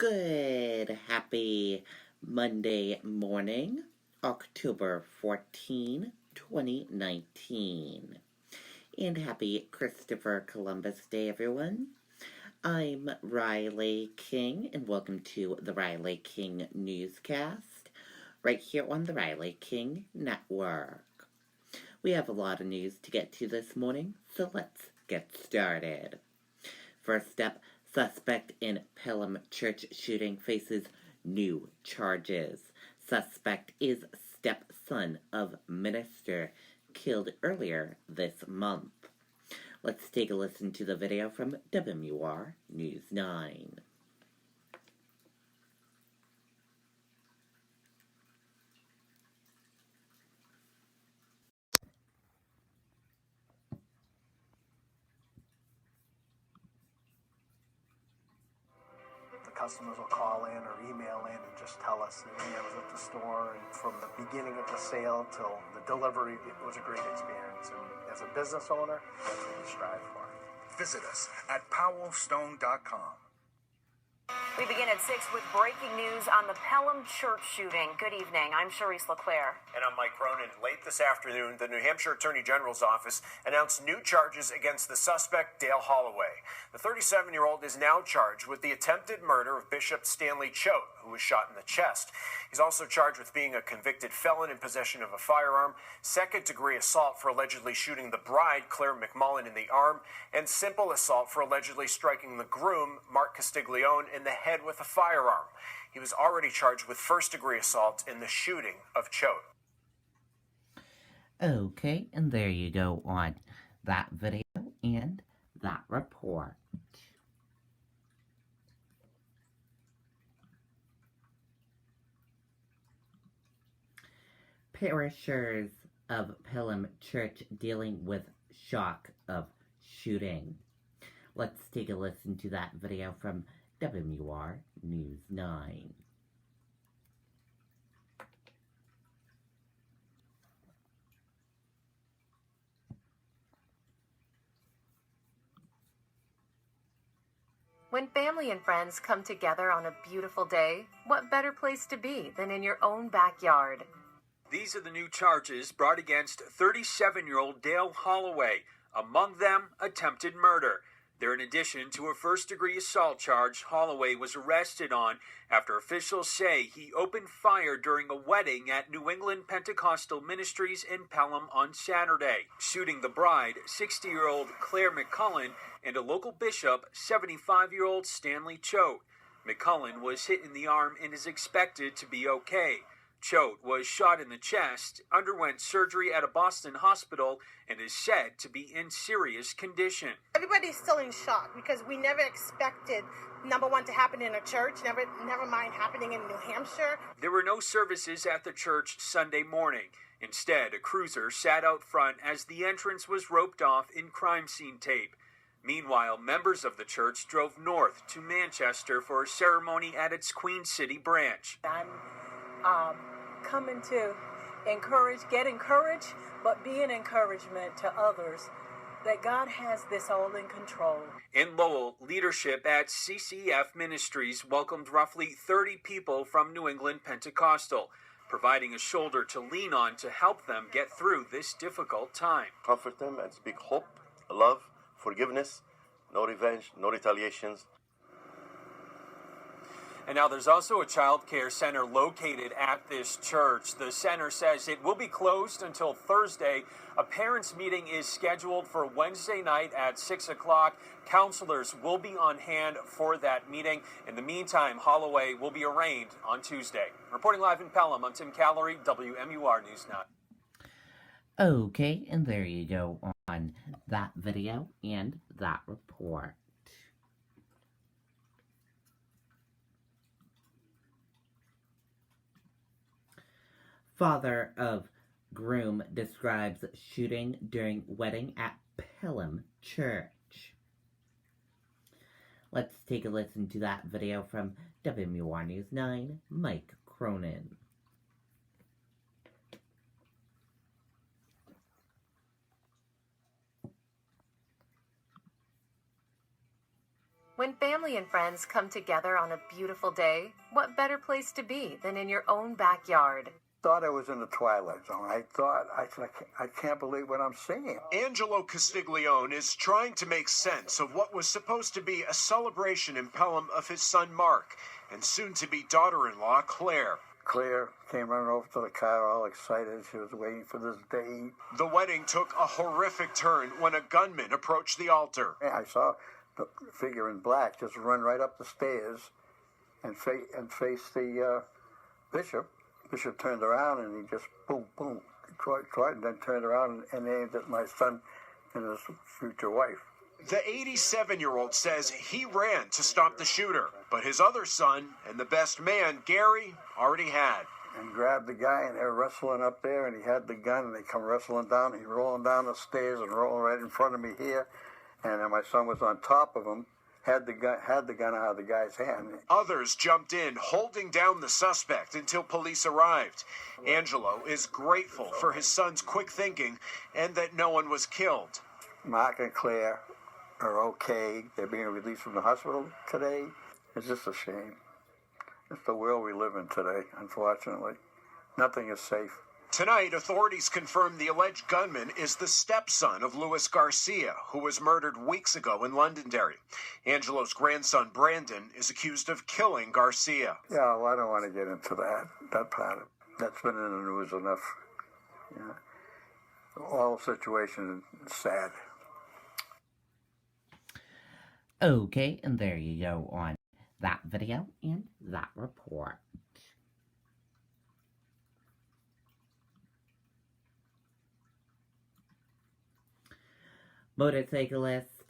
Good, happy Monday morning, October 14, 2019. And happy Christopher Columbus Day, everyone. I'm Riley King, and welcome to the Riley King Newscast, right here on the Riley King Network. We have a lot of news to get to this morning, so let's get started. First up, suspect in Pelham church shooting faces new charges. Suspect is stepson of minister killed earlier this month. Let's take a listen to the video from WMUR News 9. Customers will call in or email in and just tell us that I was at the store, and from the beginning of the sale till the delivery, it was a great experience. And as a business owner, that's what we strive for. Visit us at powellstone.com. We begin at 6 with breaking news on the Pelham church shooting. Good evening. I'm Charisse LeClaire. And I'm Mike Cronin. Late this afternoon, the New Hampshire Attorney General's office announced new charges against the suspect, Dale Holloway. The 37-year-old is now charged with the attempted murder of Bishop Stanley Choate, who was shot in the chest. He's also charged with being a convicted felon in possession of a firearm, second-degree assault for allegedly shooting the bride, Claire McMullen, in the arm, and simple assault for allegedly striking the groom, Mark Castiglione, in the head with a firearm. He was already charged with first-degree assault in the shooting of Choate. Okay, and there you go on that video and that report. Parishioners of Pelham Church dealing with shock of shooting. Let's take a listen to that video from WMUR News 9. When family and friends come together on a beautiful day, what better place to be than in your own backyard? These are the new charges brought against 37-year-old Dale Holloway, among them attempted murder. They're in addition to a first-degree assault charge Holloway was arrested on after officials say he opened fire during a wedding at New England Pentecostal Ministries in Pelham on Saturday, shooting the bride, 60-year-old Claire McMullen, and a local bishop, 75-year-old Stanley Choate. McMullen was hit in the arm and is expected to be okay. Choate was shot in the chest, underwent surgery at a Boston hospital, and is said to be in serious condition. Everybody's still in shock because we never expected, number one, to happen in a church, never mind happening in New Hampshire. There were no services at the church Sunday morning. Instead, a cruiser sat out front as the entrance was roped off in crime scene tape. Meanwhile, members of the church drove north to Manchester for a ceremony at its Queen City branch. I'm coming to get encouraged, but be an encouragement to others that God has this all in control. In Lowell, leadership at CCF Ministries welcomed roughly 30 people from New England Pentecostal, providing a shoulder to lean on to help them get through this difficult time. Comfort them and speak hope, love, forgiveness, no revenge, no retaliations. And now there's also a child care center located at this church. The center says it will be closed until Thursday. A parents' meeting is scheduled for Wednesday night at 6 o'clock. Counselors will be on hand for that meeting. In the meantime, Holloway will be arraigned on Tuesday. Reporting live in Pelham, I'm Tim Callery, WMUR News 9. Okay, and there you go on that video and that report. Father of groom describes shooting during wedding at Pelham Church. Let's take a listen to that video from WMUR News 9, Mike Cronin. When family and friends come together on a beautiful day, what better place to be than in your own backyard? Thought I was in the Twilight Zone. I can't believe what I'm seeing. Angelo Castiglione is trying to make sense of what was supposed to be a celebration in Pelham of his son Mark and soon-to-be daughter-in-law Claire. Claire came running over to the car all excited. She was waiting for this day. The wedding took a horrific turn when a gunman approached the altar. I saw the figure in black just run right up the stairs and face the bishop. Bishop turned around and he just boom, boom, tried and then turned around and aimed at my son and his future wife. The 87-year-old says he ran to stop the shooter, but his other son and the best man, Gary, already had. And grabbed the guy, and they were wrestling up there, and he had the gun, and they come wrestling down. He's rolling down the stairs and rolling right in front of me here, and then my son was on top of him, had the gun out of the guy's hand. Others jumped in, holding down the suspect until police arrived. Angelo is grateful for his son's quick thinking and that no one was killed. Mark and Claire are okay. They're being released from the hospital today. It's just a shame. It's the world we live in today, unfortunately. Nothing is safe. Tonight, authorities confirmed the alleged gunman is the stepson of Luis Garcia, who was murdered weeks ago in Londonderry. Angelo's grandson, Brandon, is accused of killing Garcia. Yeah, well, I don't want to get into that part of it. That's been in the news enough. Yeah. All situations sad. Okay, and there you go on that video and that report. Motorcyclist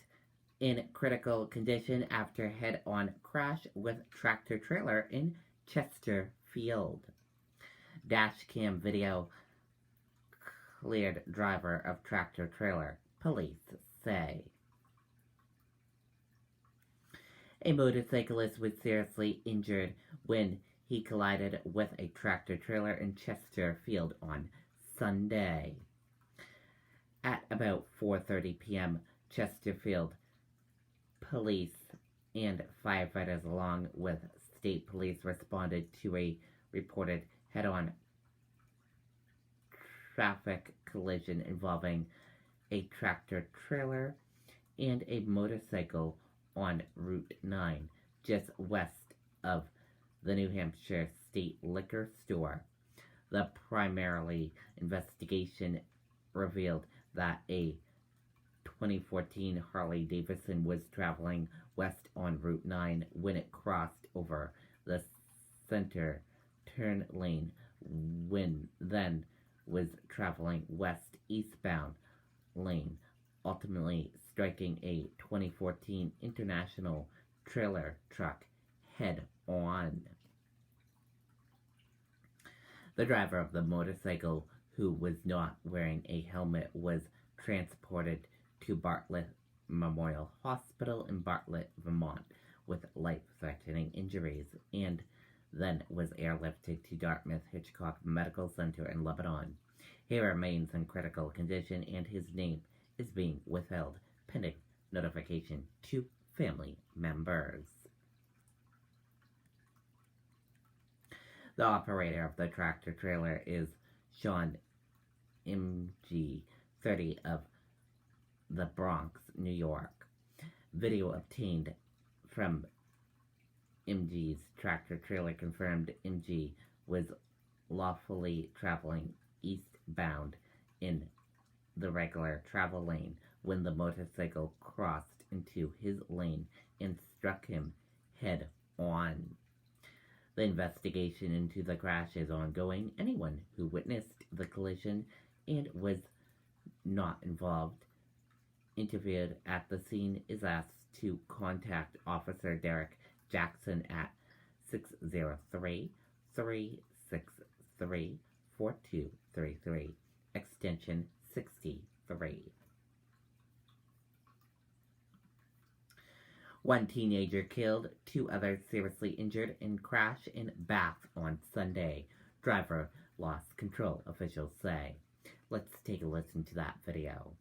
in critical condition after head-on crash with tractor-trailer in Chesterfield. Dashcam video cleared driver of tractor-trailer, police say. A motorcyclist was seriously injured when he collided with a tractor-trailer in Chesterfield on Sunday. At about 4:30 p.m., Chesterfield police and firefighters along with state police responded to a reported head-on traffic collision involving a tractor-trailer and a motorcycle on Route 9, just west of the New Hampshire State Liquor Store. The primary investigation revealed that a 2014 Harley Davidson was traveling west on Route 9 when it crossed over the center turn lane, when then was traveling west eastbound lane, ultimately striking a 2014 International trailer truck head-on. The driver of the motorcycle, who was not wearing a helmet, was transported to Bartlett Memorial Hospital in Bartlett, Vermont, with life-threatening injuries, and then was airlifted to Dartmouth Hitchcock Medical Center in Lebanon. He remains in critical condition, and his name is being withheld pending notification to family members. The operator of the tractor-trailer is Sean M.G., 30, of the Bronx, New York. Video obtained from M.G.'s tractor-trailer confirmed M.G. was lawfully traveling eastbound in the regular travel lane when the motorcycle crossed into his lane and struck him head-on. The investigation into the crash is ongoing. Anyone who witnessed the collision and was not involved, interviewed at the scene, is asked to contact Officer Derek Jackson at 603-363-4233, extension 63. One teenager killed, 2 others seriously injured in crash in Bath on Sunday. Driver lost control, officials say. Let's take a listen to that video.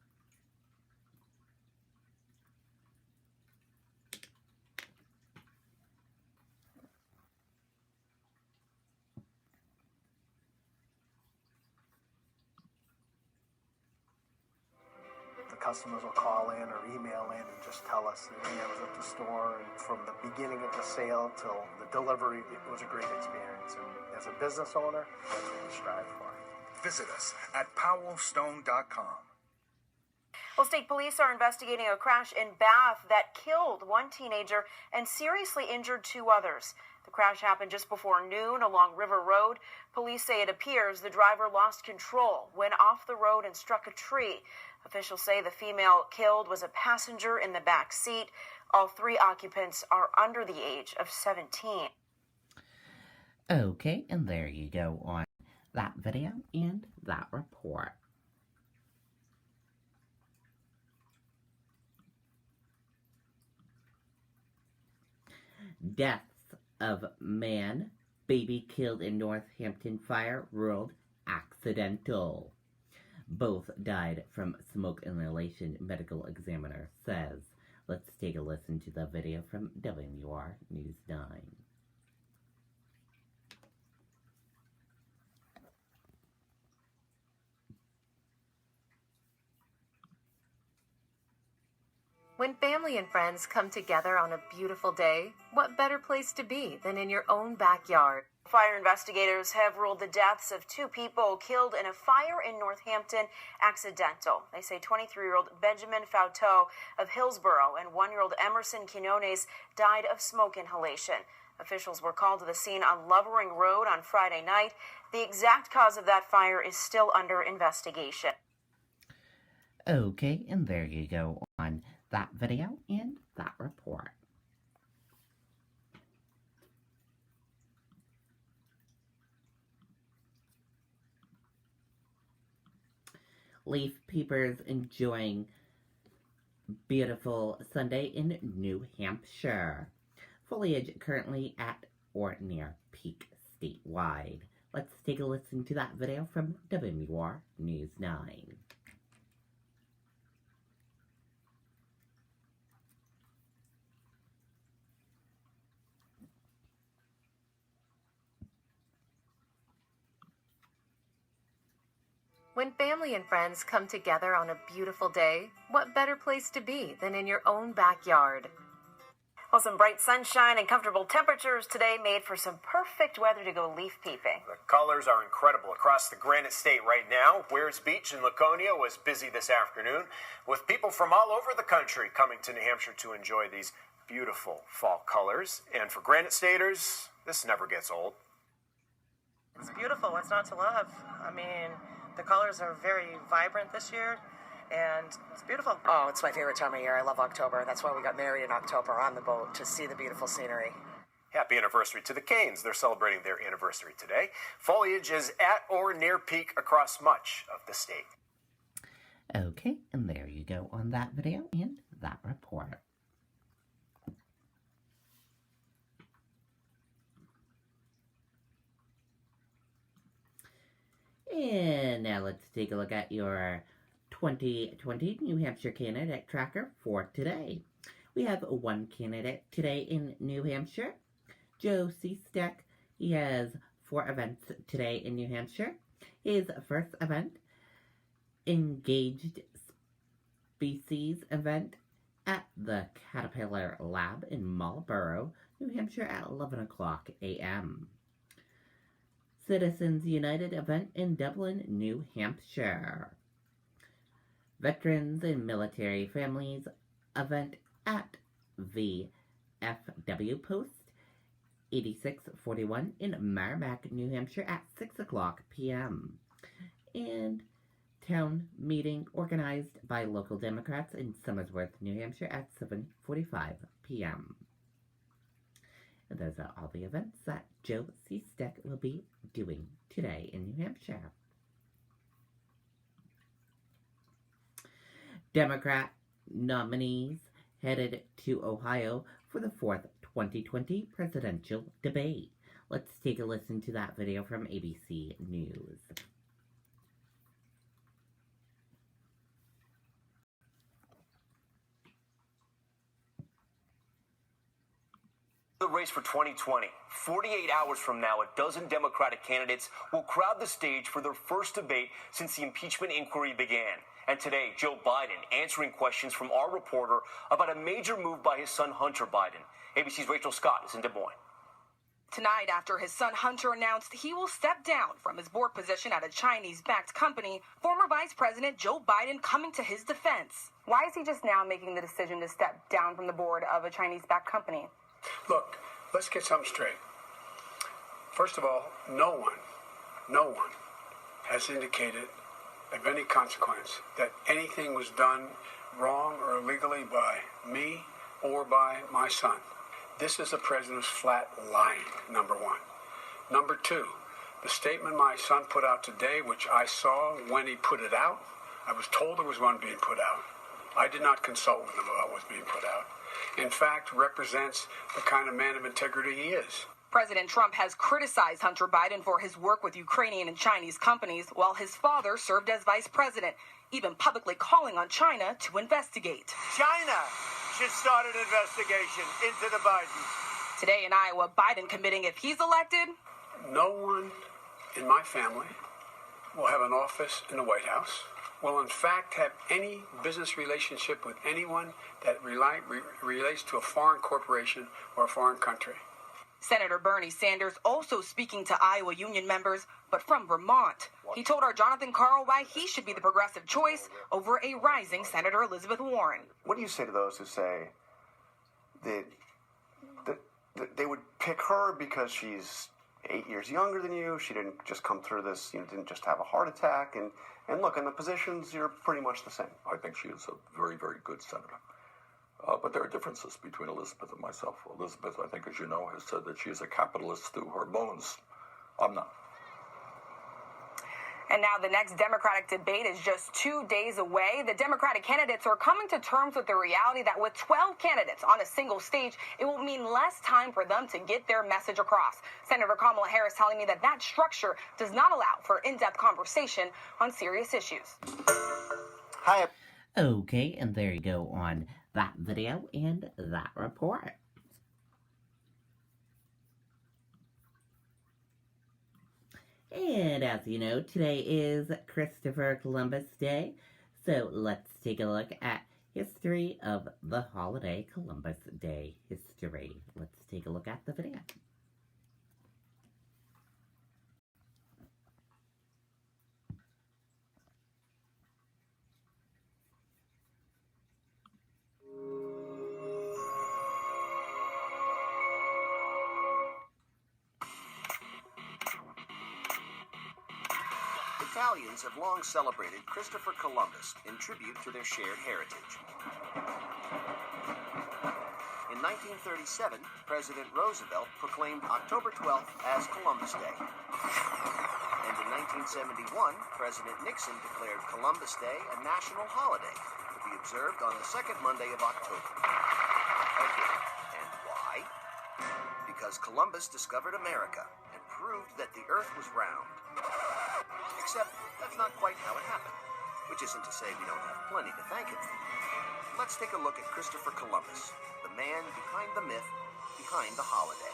customers will call in or email in and just tell us that I was at the store, and from the beginning of the sale till the delivery, it was a great experience. And as a business owner, that's what we strive for. Visit us at powellstone.com. Well, state police are investigating a crash in Bath that killed one teenager and seriously injured two others. The crash happened just before noon along River Road. Police say it appears the driver lost control, went off the road and struck a tree. Officials say the female killed was a passenger in the back seat. All three occupants are under the age of 17. Okay, and there you go on that video and that report. Deaths of man, baby killed in Northampton fire ruled accidental. Both died from smoke inhalation, medical examiner says. Let's take a listen to the video from WR News 9. When family and friends come together on a beautiful day, what better place to be than in your own backyard? Fire investigators have ruled the deaths of two people killed in a fire in Northampton accidental. They say 23-year-old Benjamin Fauteau of Hillsborough and 1-year-old Emerson Quinones died of smoke inhalation. Officials were called to the scene on Lovering Road on Friday night. The exact cause of that fire is still under investigation. Okay, and there you go on that video and that report. Leaf peepers enjoying beautiful Sunday in New Hampshire. Foliage currently at or near peak statewide. Let's take a listen to that video from WR News 9. When family and friends come together on a beautiful day, what better place to be than in your own backyard? Well, some bright sunshine and comfortable temperatures today made for some perfect weather to go leaf peeping. The colors are incredible across the Granite State right now. Wears Beach in Laconia was busy this afternoon with people from all over the country coming to New Hampshire to enjoy these beautiful fall colors. And for Granite Staters, this never gets old. It's beautiful. What's not to love? I mean, the colors are very vibrant this year, and it's beautiful. Oh, it's my favorite time of year. I love October. That's why we got married in October on the boat, to see the beautiful scenery. Happy anniversary to the Canes. They're celebrating their anniversary today. Foliage is at or near peak across much of the state. Okay, and there you go on that video and that report. And now let's take a look at your 2020 New Hampshire candidate tracker for today. We have one candidate today in New Hampshire, Joe Seastack. He has 4 events today in New Hampshire. His first event, Engaged Species event at the Caterpillar Lab in Marlborough, New Hampshire at 11 o'clock a.m. Citizens United event in Dublin, New Hampshire. Veterans and Military Families event at the FW Post 8641 in Merrimack, New Hampshire at 6 o'clock p.m. And town meeting organized by local Democrats in Somersworth, New Hampshire at 7:45 p.m. And those are all the events that Joe Seastack will be doing today in New Hampshire. Democrat nominees headed to Ohio for the 4th 2020 presidential debate. Let's take a listen to that video from ABC News. The race for 2020. 48 hours from now, a dozen Democratic candidates will crowd the stage for their first debate since the impeachment inquiry began. And today, Joe Biden answering questions from our reporter about a major move by his son Hunter Biden. ABC's Rachel Scott is in Des Moines. Tonight, after his son Hunter announced he will step down from his board position at a Chinese-backed company, former Vice President Joe Biden coming to his defense. Why is he just now making the decision to step down from the board of a Chinese-backed company? Look, let's get something straight. First of all, no one has indicated of any consequence that anything was done wrong or illegally by me or by my son. This is the president's flat lying, number one. Number two, the statement my son put out today, which I saw when he put it out, I was told there was one being put out. I did not consult with him about what was being put out. In fact, represents the kind of man of integrity he is. President Trump has criticized Hunter Biden for his work with Ukrainian and Chinese companies while his father served as vice president, even publicly calling on China to investigate. China should start an investigation into the Bidens. Today in Iowa, Biden committing if he's elected, no one in my family will have an office in the White House, will in fact have any business relationship with anyone that relates to a foreign corporation or a foreign country. Senator Bernie Sanders also speaking to Iowa union members, but from Vermont. He told our Jonathan Karl why he should be the progressive choice over a rising Senator Elizabeth Warren. What do you say to those who say that they would pick her because she's 8 years younger than you, she didn't just come through this, didn't just have a heart attack, and look, in the positions, you're pretty much the same. I think she is a very, very good senator. But there are differences between Elizabeth and myself. Elizabeth, I think, as you know, has said that she is a capitalist through her bones. I'm not. And now the next Democratic debate is just 2 days away. The Democratic candidates are coming to terms with the reality that with 12 candidates on a single stage, it will mean less time for them to get their message across. Senator Kamala Harris telling me that that structure does not allow for in-depth conversation on serious issues. Hi. Okay, and there you go on that video and that report. And as you know, today is Christopher Columbus Day, so let's take a look at history of the holiday Columbus Day history. Let's take a look at the video. Italians have long celebrated Christopher Columbus in tribute to their shared heritage. In 1937, President Roosevelt proclaimed October 12th as Columbus Day. And in 1971, President Nixon declared Columbus Day a national holiday to be observed on the second Monday of October. Again, and why? Because Columbus discovered America and proved that the earth was round. Except that's not quite how it happened, which isn't to say we don't have plenty to thank him for. Let's take a look at Christopher Columbus, the man behind the myth, behind the holiday.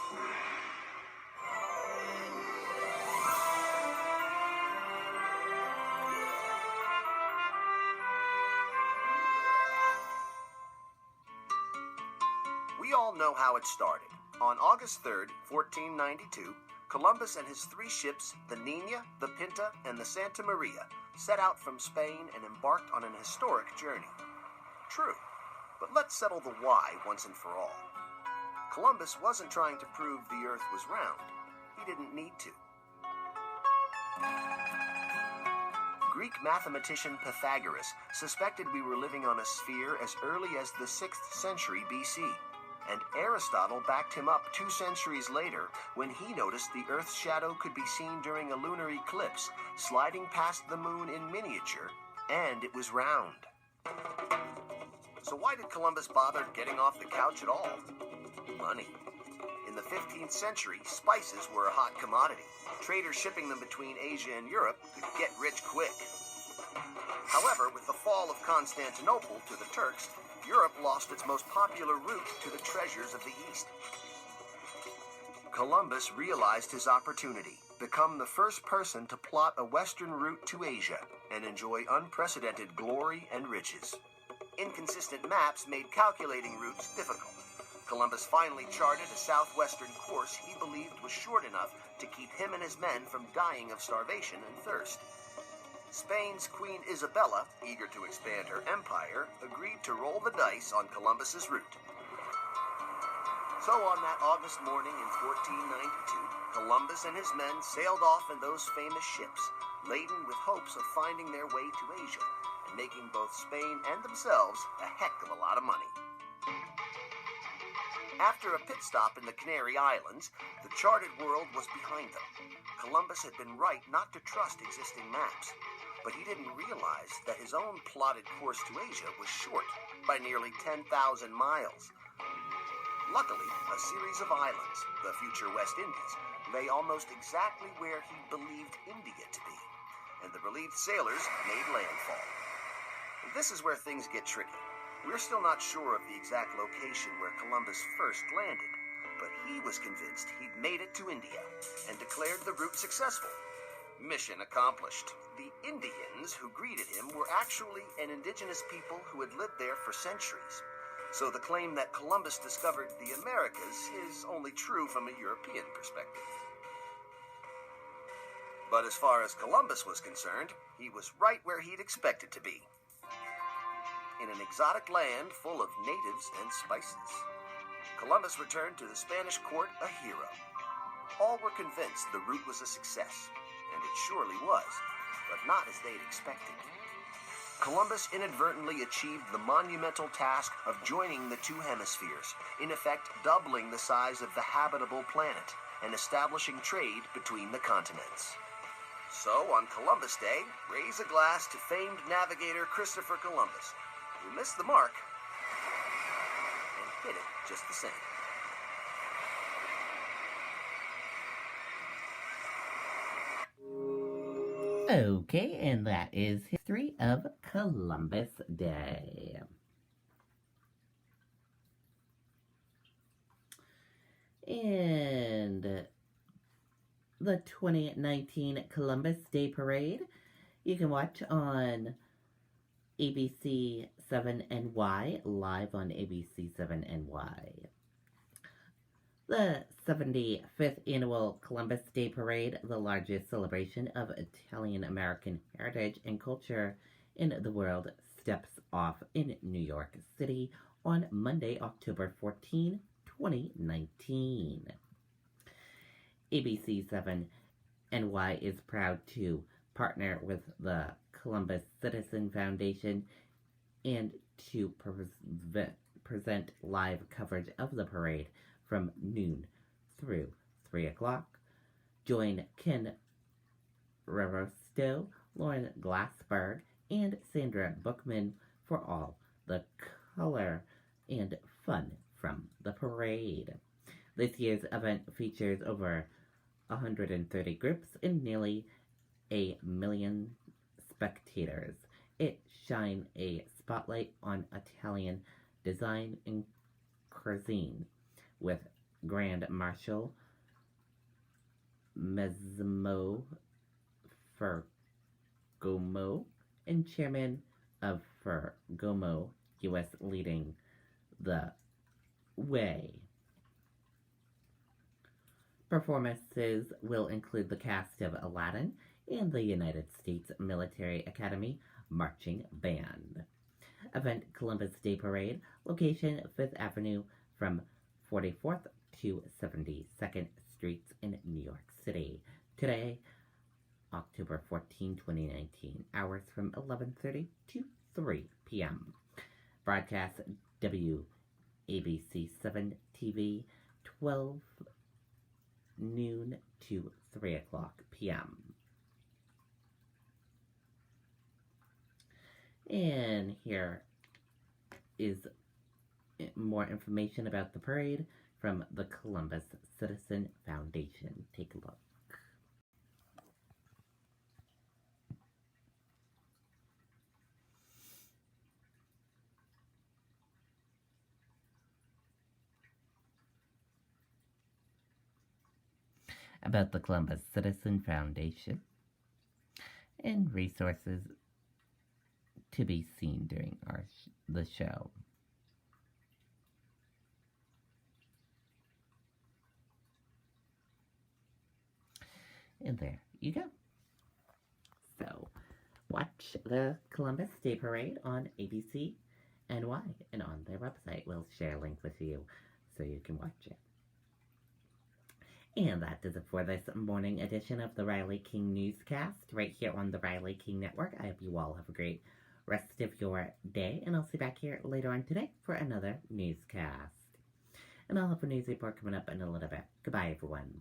We all know how it started. On August 3rd, 1492, Columbus and his 3 ships, the Nina, the Pinta, and the Santa Maria, set out from Spain and embarked on an historic journey. True, but let's settle the why once and for all. Columbus wasn't trying to prove the earth was round. He didn't need to. Greek mathematician Pythagoras suspected we were living on a sphere as early as the 6th century BC. And Aristotle backed him up 2 centuries later when he noticed the Earth's shadow could be seen during a lunar eclipse, sliding past the moon in miniature, and it was round. So why did Columbus bother getting off the couch at all? Money. In the 15th century, spices were a hot commodity. Traders shipping them between Asia and Europe could get rich quick. However, with the fall of Constantinople to the Turks, Europe lost its most popular route to the treasures of the East. Columbus realized his opportunity. become the first person to plot a western route to Asia and enjoy unprecedented glory and riches. Inconsistent maps made calculating routes difficult. Columbus finally charted a southwestern course he believed was short enough to keep him and his men from dying of starvation and thirst. Spain's Queen Isabella, eager to expand her empire, agreed to roll the dice on Columbus's route. So on that August morning in 1492, Columbus and his men sailed off in those famous ships, laden with hopes of finding their way to Asia and making both Spain and themselves a heck of a lot of money. After a pit stop in the Canary Islands, the charted world was behind them. Columbus had been right not to trust existing maps, but he didn't realize that his own plotted course to Asia was short by nearly 10,000 miles. Luckily, a series of islands, the future West Indies, lay almost exactly where he believed India to be, and the relieved sailors made landfall. This is where things get tricky. We're still not sure of the exact location where Columbus first landed, but he was convinced he'd made it to India and declared the route successful. Mission accomplished. The Indians who greeted him were actually an indigenous people who had lived there for centuries. So the claim that Columbus discovered the Americas is only true from a European perspective. But as far as Columbus was concerned, he was right where he'd expected to be. In an exotic land full of natives and spices. Columbus returned to the Spanish court a hero. All were convinced the route was a success, and it surely was, but not as they'd expected. Columbus inadvertently achieved the monumental task of joining the two hemispheres, in effect doubling the size of the habitable planet and establishing trade between the continents. So, on Columbus Day, raise a glass to famed navigator Christopher Columbus, who missed the mark and hit it just the same. Okay, and that is history of Columbus Day. And the 2019 Columbus Day Parade you can watch on ABC 7NY, live on ABC 7NY. The 75th Annual Columbus Day Parade, the largest celebration of Italian-American heritage and culture in the world, steps off in New York City on Monday, October 14, 2019. ABC 7NY is proud to partner with the Columbus Citizen Foundation and to present live coverage of the parade from noon through 3 o'clock. Join Ken Rerosto, Lauren Glassberg, and Sandra Bookman for all the color and fun from the parade. This year's event features over 130 groups and nearly 1 million spectators. It shines a spotlight on Italian design and cuisine, with Grand Marshal Massimo Fergomo and Chairman of Fergomo U.S. leading the way. Performances will include the cast of Aladdin and the United States Military Academy Marching Band. Event Columbus Day Parade, location 5th Avenue from 44th to 72nd Streets in New York City. Today, October 14, 2019. Hours from 11:30 to 3 p.m. Broadcast WABC 7 TV, 12 noon to 3 o'clock p.m. And here is more information about the parade from the Columbus Citizen Foundation. Take a look. about the Columbus Citizen Foundation and resources to be seen during the show. And there you go. So, watch the Columbus Day Parade on ABC NY and on their website. We'll share a link with you so you can watch it. And that does it for this morning edition of the Riley King Newscast right here on the Riley King Network. I hope you all have a great rest of your day, and I'll see you back here later on today for another newscast. And I'll have a news report coming up in a little bit. Goodbye, everyone.